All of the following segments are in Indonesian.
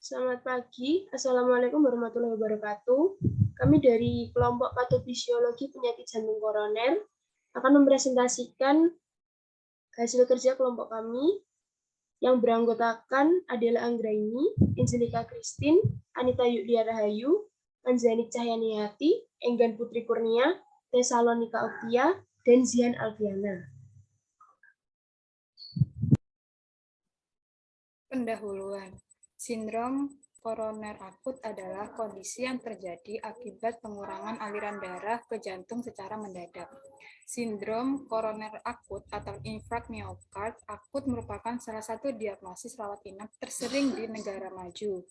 Selamat pagi, Assalamualaikum warahmatullahi wabarakatuh. Kami dari kelompok patofisiologi penyakit jantung koroner akan mempresentasikan hasil kerja kelompok kami yang beranggotakan Adela Anggraini, Angelika Christine, Anita Yulia Rahayu, Anjani Cahyaniati, Enggan Putri Kurnia, Tesalonika Oktia, dan Zian Alfiana. Pendahuluan. Sindrom koroner akut adalah kondisi yang terjadi akibat pengurangan aliran darah ke jantung secara mendadak. Sindrom koroner akut atau infark miokard akut merupakan salah satu diagnosis rawat inap tersering di negara maju.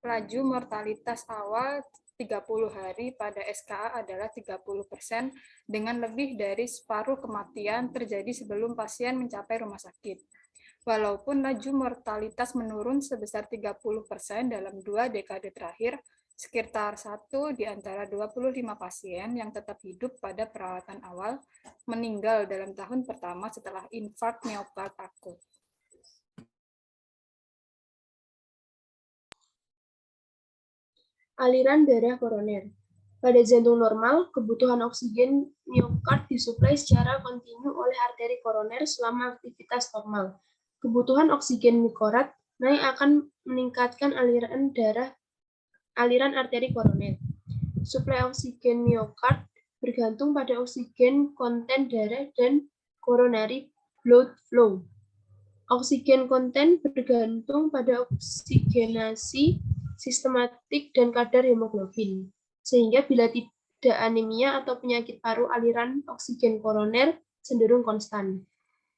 Laju mortalitas awal 30 hari pada SKA adalah 30% dengan lebih dari separuh kematian terjadi sebelum pasien mencapai rumah sakit. Walaupun laju mortalitas menurun sebesar 30% dalam 2 dekade terakhir, sekitar 1 di antara 25 pasien yang tetap hidup pada perawatan awal meninggal dalam tahun pertama setelah infark miokard akut. Aliran darah koroner. Pada jantung normal, kebutuhan oksigen miokard disuplai secara kontinu oleh arteri koroner selama aktivitas normal. Kebutuhan oksigen miokard naik akan meningkatkan aliran arteri koroner. Suplai oksigen miokard bergantung pada oksigen konten darah dan coronary blood flow. Oksigen konten bergantung pada oksigenasi sistematik dan kadar hemoglobin. Sehingga bila tidak anemia atau penyakit paru, aliran oksigen koroner cenderung konstan.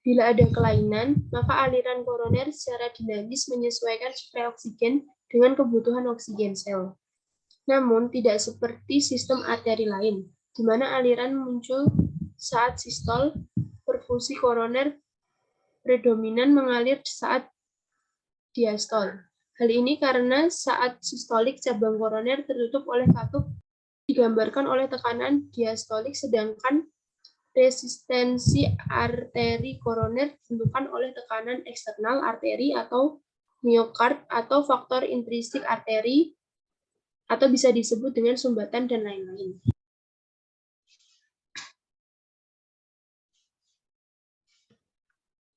Bila ada kelainan, maka aliran koroner secara dinamis menyesuaikan suplai oksigen dengan kebutuhan oksigen sel. Namun, tidak seperti sistem arteri lain, di mana aliran muncul saat sistol, perfusi koroner predominan mengalir saat diastol. Hal ini karena saat sistolik cabang koroner tertutup oleh katup digambarkan oleh tekanan diastolik, sedangkan resistensi arteri koroner ditentukan oleh tekanan eksternal arteri atau miokard atau faktor intrinsik arteri atau bisa disebut dengan sumbatan dan lain-lain.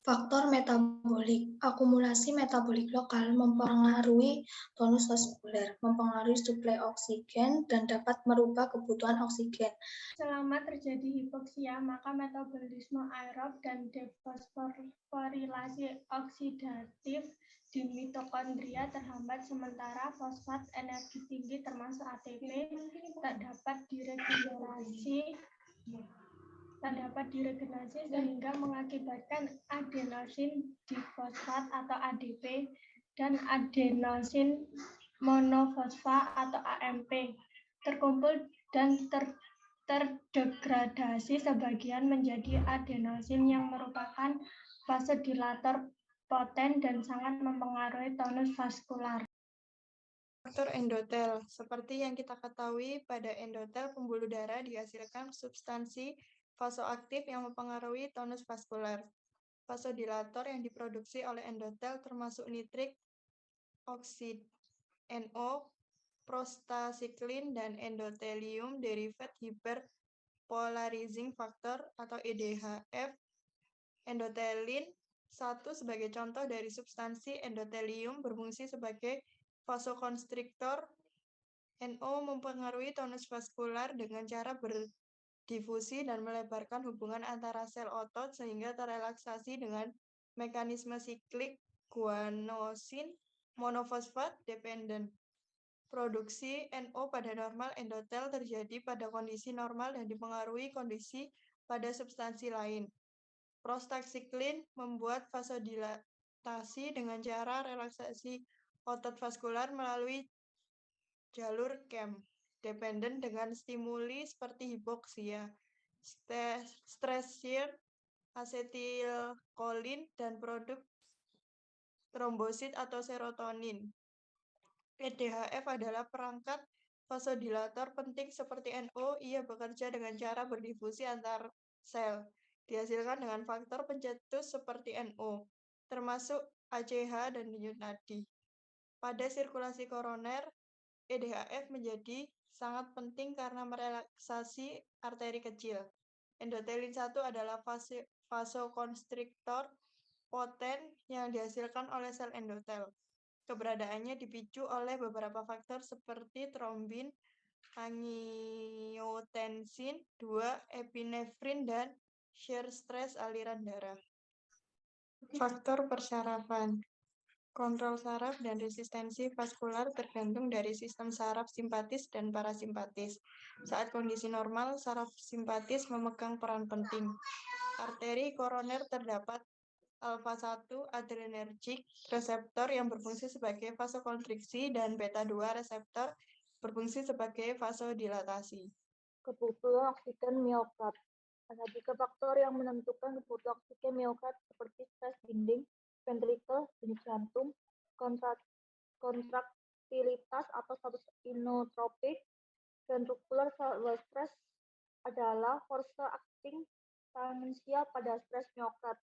Faktor metabolik. Akumulasi metabolik lokal mempengaruhi tonus vaskuler, mempengaruhi suplai oksigen, dan dapat merubah kebutuhan oksigen. Selama terjadi hipoksia, maka metabolisme aerob dan defosforilasi oksidatif di mitokondria terhambat, sementara fosfat energi tinggi termasuk ATP tak dapat diregenerasi sehingga mengakibatkan adenosin difosfat atau ADP dan adenosin monofosfat atau AMP terkumpul dan terdegradasi sebagian menjadi adenosin yang merupakan vasodilator poten dan sangat mempengaruhi tonus vaskular. Faktor endotel. Seperti yang kita ketahui, pada endotel pembuluh darah dihasilkan substansi vasoaktif yang mempengaruhi tonus vaskuler. Vasodilator yang diproduksi oleh endotel termasuk nitrik oksid NO, prostacyclin, dan endothelium derivated hyperpolarizing factor atau EDHF. Endothelin 1 sebagai contoh dari substansi endothelium berfungsi sebagai vasokonstriktor. NO mempengaruhi tonus vaskular dengan cara berdifusi dan melebarkan hubungan antara sel otot sehingga terelaksasi dengan mekanisme siklik guanosin monofosfat dependent. Produksi NO pada normal endotel terjadi pada kondisi normal dan dipengaruhi kondisi pada substansi lain. Prostacyclin membuat vasodilatasi dengan cara relaksasi otot vaskular melalui jalur KEM dependent dengan stimuli seperti hipoksia, stress shear, asetilkolin, dan produk trombosit atau serotonin. EDHF adalah perangkat vasodilator penting seperti NO. Ia bekerja dengan cara berdifusi antar sel. Dihasilkan dengan faktor pencetus seperti NO, termasuk ACH dan denyut nadi. Pada sirkulasi koroner, EDHF menjadi sangat penting karena merelaksasi arteri kecil. Endotelin 1 adalah vasokonstriktor poten yang dihasilkan oleh sel endotel. Keberadaannya dipicu oleh beberapa faktor seperti trombin, angiotensin 2, epinefrin, dan shear stress aliran darah. Faktor persyarafan. Kontrol saraf dan resistensi vaskular tergantung dari sistem saraf simpatis dan parasimpatis. Saat kondisi normal, saraf simpatis memegang peran penting. Arteri koroner terdapat alfa-1 adrenergic reseptor yang berfungsi sebagai vasokonstriksi dan beta-2 reseptor berfungsi sebagai vasodilatasi. Kebutuhan oksigen miokard. Ada 3 faktor yang menentukan kebutuhan oksigen miokard seperti stres dinding, ventrikel, denyut jantung, kontraktilitas atau status inotropik. Ventricular wall stress adalah force acting tangensial pada stres miokard,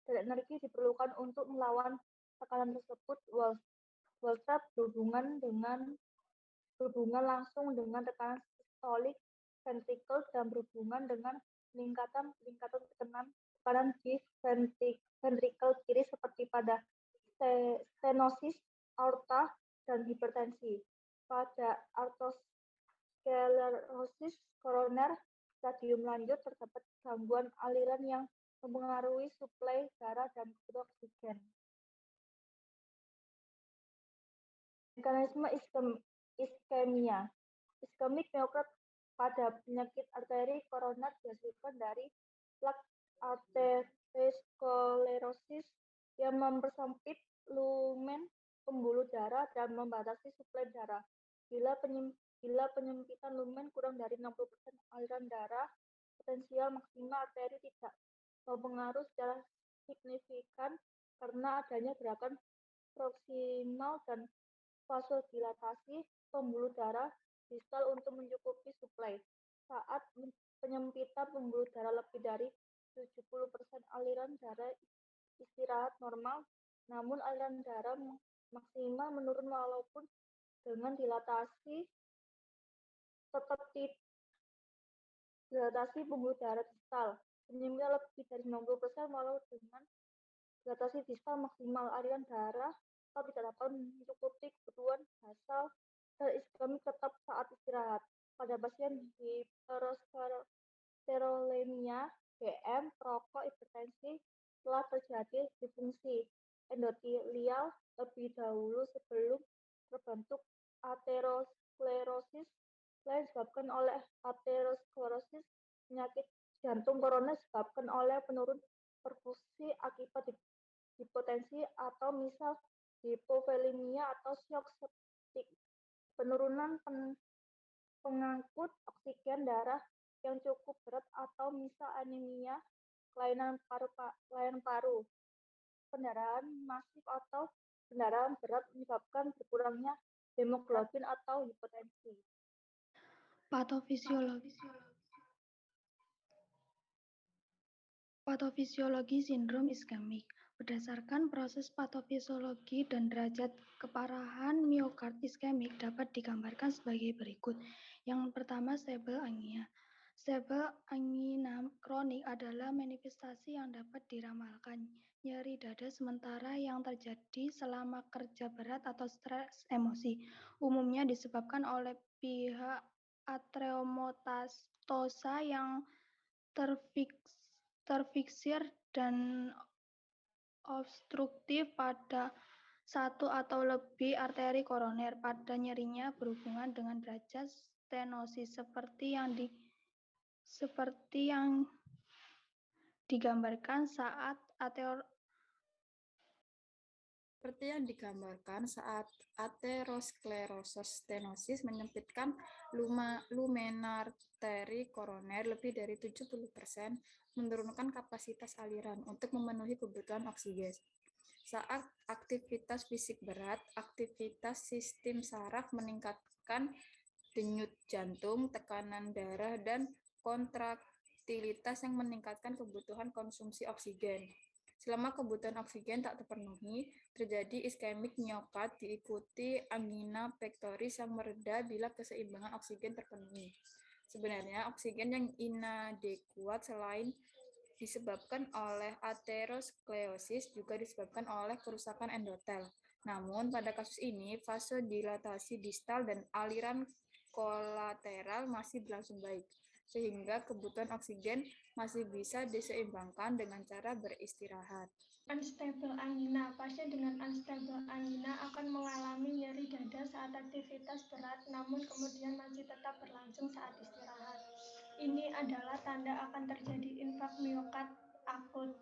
dan energi diperlukan untuk melawan tekanan tersebut. Wall stress berhubungan langsung dengan tekanan sistolik ventrikel dan berhubungan dengan peningkatan tekanan di ventrikel kiri seperti pada stenosis aorta dan hipertensi. Pada arteriosklerosis koroner stadium lanjut terdapat gangguan aliran yang mempengaruhi suplai darah dan kebutuhan oksigen. Mekanisme iskemia. Iskemik miokard pada penyakit arteri koroner dihasilkan dari plak aterosklerosis yang mempersempit lumen pembuluh darah dan membatasi suplai darah. Bila penyempitan lumen kurang dari 60% aliran darah, potensial maksimal arteri tidak berpengaruh secara signifikan karena adanya gerakan proksimal dan vasodilatasi pembuluh darah distal untuk mencukupi suplai. Saat penyempitan pembuluh darah lebih dari 70% aliran darah istirahat normal, namun aliran darah maksimal menurun walaupun dengan dilatasi tetap dilatasi pembuluh darah distal. Penyempitan lebih dari 90% walau dengan dilatasi distal maksimal aliran darah tetap tidak dapat mencukupi kebutuhan basal dan iskemik tetap saat istirahat. Pada pasien hiperosklerolemia, BM, perokok, hipertensi telah terjadi disfungsi endotelial lebih dahulu sebelum terbentuk aterosklerosis. Selain disebabkan oleh aterosklerosis, penyakit jantung koroner disebabkan oleh penurun perfusi akibat hipotensi atau misal hipovolemia atau shock septik. Penurunan pengangkut oksigen darah yang cukup berat atau misal anemia, kelainan paru, pendarahan masif atau pendarahan berat menyebabkan berkurangnya hemoglobin atau hipotensi. Patofisiologi sindrom iskemik. Berdasarkan proses patofisiologi dan derajat keparahan miokard iskemik dapat digambarkan sebagai berikut. Yang pertama, stable angina. Stable angina kronik adalah manifestasi yang dapat diramalkan. Nyeri dada sementara yang terjadi selama kerja berat atau stres emosi. Umumnya disebabkan oleh pihak atraumatasa yang terfiksir dan obstruktif pada satu atau lebih arteri koroner. Pada nyerinya berhubungan dengan derajat stenosis seperti yang digambarkan saat aterosklerosis stenosis menyempitkan lumen arteri koroner lebih dari 70%, menurunkan kapasitas aliran untuk memenuhi kebutuhan oksigen. Saat aktivitas fisik berat, aktivitas sistem saraf meningkatkan denyut jantung, tekanan darah, dan kontraktilitas yang meningkatkan kebutuhan konsumsi oksigen. Selama kebutuhan oksigen tak terpenuhi, terjadi iskemik miokard diikuti angina pectoris yang mereda bila keseimbangan oksigen terpenuhi. Sebenarnya oksigen yang inadekuat selain disebabkan oleh aterosklerosis juga disebabkan oleh kerusakan endotel. Namun pada kasus ini vasodilatasi distal dan aliran kolateral masih berlangsung baik, sehingga kebutuhan oksigen masih bisa diseimbangkan dengan cara beristirahat. Unstable angina. Pasien dengan unstable angina akan mengalami nyeri dada saat aktivitas berat, namun kemudian masih tetap berlangsung saat istirahat. Ini adalah tanda akan terjadi infark miokard akut.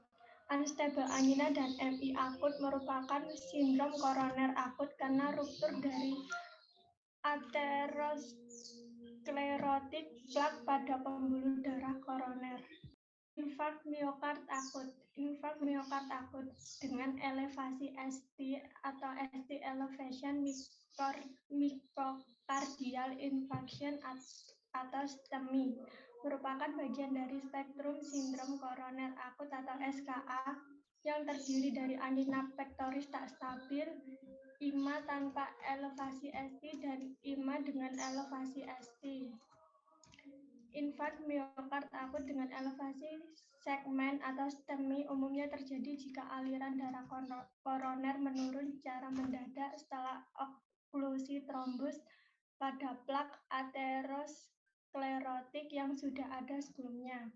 Unstable angina dan MI akut merupakan sindrom koroner akut karena ruptur dari aterosklerotik plak pada pembuluh darah koroner. Infark miokard akut. Infark miokard akut dengan elevasi ST atau ST elevation myocardial infarction atau STEMI merupakan bagian dari spektrum sindrom koroner akut atau SKA yang terdiri dari angina pectoris tak stabil, IMA tanpa elevasi ST, dan IMA dengan elevasi ST. Infark miokard akut dengan elevasi segmen atau STEMI umumnya terjadi jika aliran darah koroner menurun secara mendadak setelah oklusi trombus pada plak aterosklerotik yang sudah ada sebelumnya.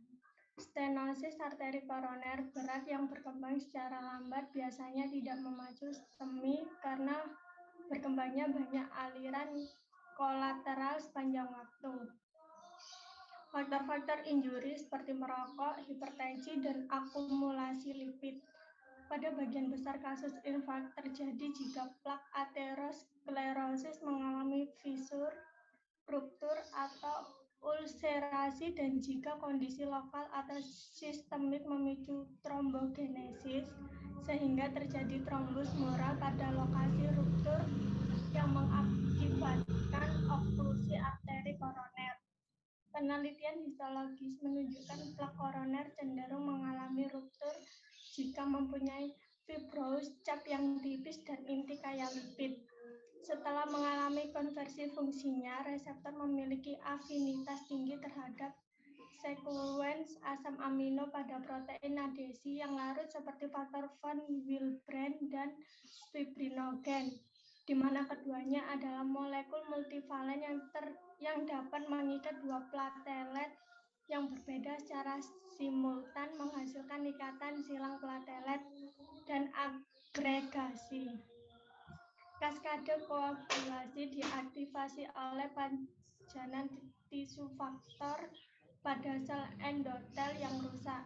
Stenosis arteri koroner berat yang berkembang secara lambat biasanya tidak memacu STEMI karena berkembangnya banyak aliran kolateral sepanjang waktu. Faktor-faktor injuri seperti merokok, hipertensi, dan akumulasi lipid. Pada bagian besar kasus infark terjadi jika plak aterosklerosis mengalami fisur, ruptur, atau ulserasi, dan jika kondisi lokal atau sistemik memicu trombogenesis, sehingga terjadi trombus mural pada lokasi ruptur yang mengakibatkan oklusi arteri koroner. Penelitian histologis menunjukkan plak koroner cenderung mengalami ruptur jika mempunyai fibrous cap yang tipis dan inti kaya lipid. Setelah mengalami konversi fungsinya, reseptor memiliki afinitas tinggi terhadap sekuens asam amino pada protein adesi yang larut seperti faktor von Willebrand dan fibrinogen, di mana keduanya adalah molekul multivalen yang dapat mengikat dua platelet yang berbeda secara simultan menghasilkan ikatan silang platelet dan agregasi. Kaskade koagulasi diaktifasi oleh pancanan tisu faktor pada sel endotel yang rusak.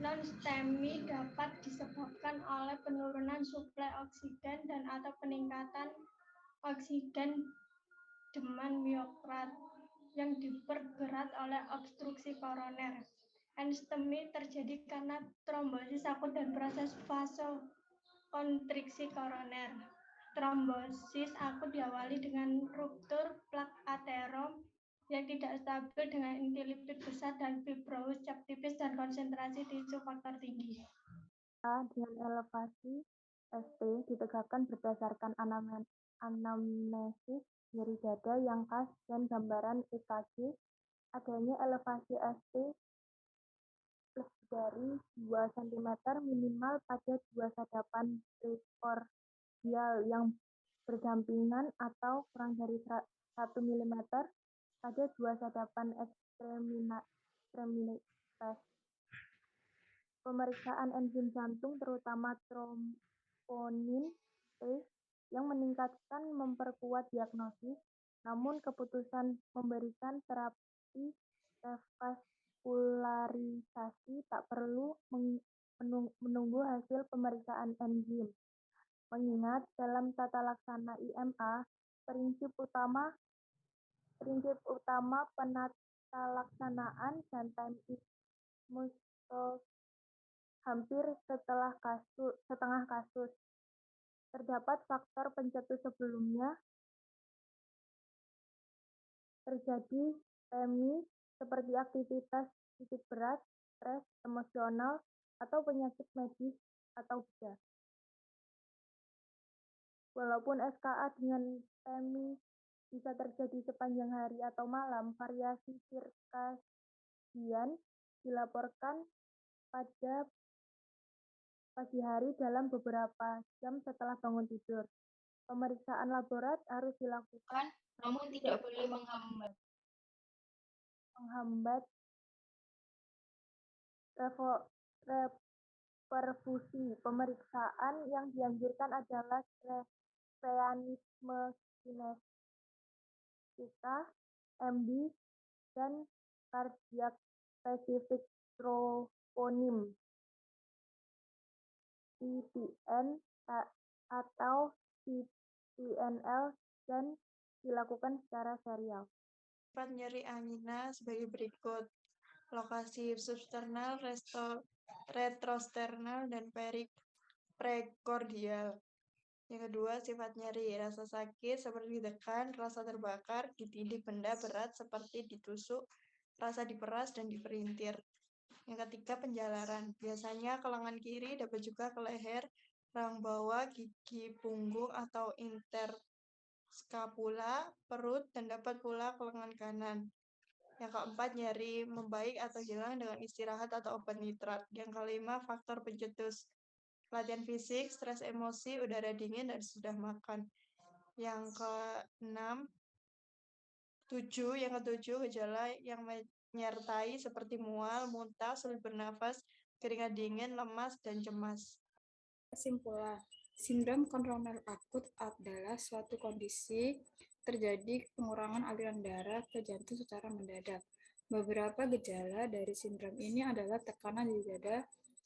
Non-STEMI dapat disebabkan oleh penurunan suplai oksigen dan atau peningkatan oksigen demand miokard yang diperberat oleh obstruksi koroner. STEMI terjadi karena trombosis akut dan proses vasokonstriksi koroner. Trombosis akut diawali dengan ruptur plak aterom yang tidak stabil dengan inti lipid besar dan fibrous cap tipis dan konsentrasi tisu faktor tinggi. A dengan elevasi ST ditegakkan berdasarkan anamnesis nyeri dada yang khas dan gambaran EKG. Adanya elevasi ST lebih dari 2 cm minimal pada dua sadapan prekordial yang berdampingan atau kurang dari 1 mm pada dua sadapan ekstremitas. Pemeriksaan enzim jantung terutama troponin T yang meningkatkan memperkuat diagnosis, namun keputusan memberikan terapi revaskularisasi tak perlu menunggu hasil pemeriksaan enzim. Mengingat dalam tata laksana IMA, prinsip utama penata laksanaan dan time is most hampir setengah kasus. Terdapat faktor pencetus sebelumnya terjadi STEMI seperti aktivitas fisik berat, stres, emosional, atau penyakit medis atau bedah. Walaupun SKA dengan TEMI bisa terjadi sepanjang hari atau malam, variasi sirkadian dilaporkan pada pagi hari dalam beberapa jam setelah bangun tidur. Pemeriksaan laborat harus dilakukan, namun tidak boleh menghambat reperfusi. Pemeriksaan yang dianjurkan adalah reanisme kinetika, MB, dan cardiac specific troponin (CTN) atau CTNL dan dilakukan secara serial. Sifat nyeri angina sebagai berikut: lokasi substernal, retrosternal, dan prekordial. Yang kedua, sifat nyeri, rasa sakit seperti ditekan, rasa terbakar, ditindih benda berat seperti ditusuk, rasa diperas dan diperintir. Yang ketiga, penjalaran. Biasanya ke lengan kiri, dapat juga ke leher, rahang bawah, gigi punggung atau interskapula, perut, dan dapat pula ke lengan kanan. Yang keempat, nyeri membaik atau hilang dengan istirahat atau obat nitrat. Yang kelima, faktor pencetus. Latihan fisik, stres emosi, udara dingin, dan sudah makan. Yang ketujuh, gejala yang menyertai seperti mual, muntah, sulit bernafas, keringat dingin, lemas, dan cemas. Kesimpulan, sindrom koroner akut adalah suatu kondisi terjadi pengurangan aliran darah ke jantung secara mendadak. Beberapa gejala dari sindrom ini adalah tekanan di dada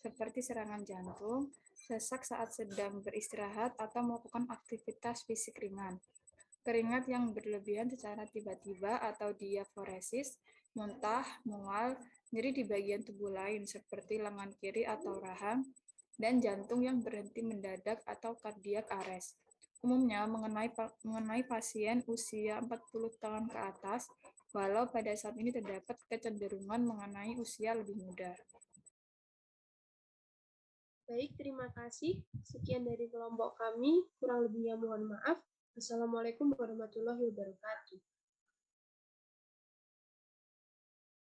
seperti serangan jantung, sesak saat sedang beristirahat atau melakukan aktivitas fisik ringan, keringat yang berlebihan secara tiba-tiba atau diaforesis, muntah, mual, nyeri di bagian tubuh lain seperti lengan kiri atau rahang, dan jantung yang berhenti mendadak atau cardiac arrest. Umumnya mengenai pasien usia 40 tahun ke atas, walau pada saat ini terdapat kecenderungan mengenai usia lebih muda. Baik, terima kasih. Sekian dari kelompok kami. Kurang lebihnya mohon maaf. Assalamualaikum warahmatullahi wabarakatuh.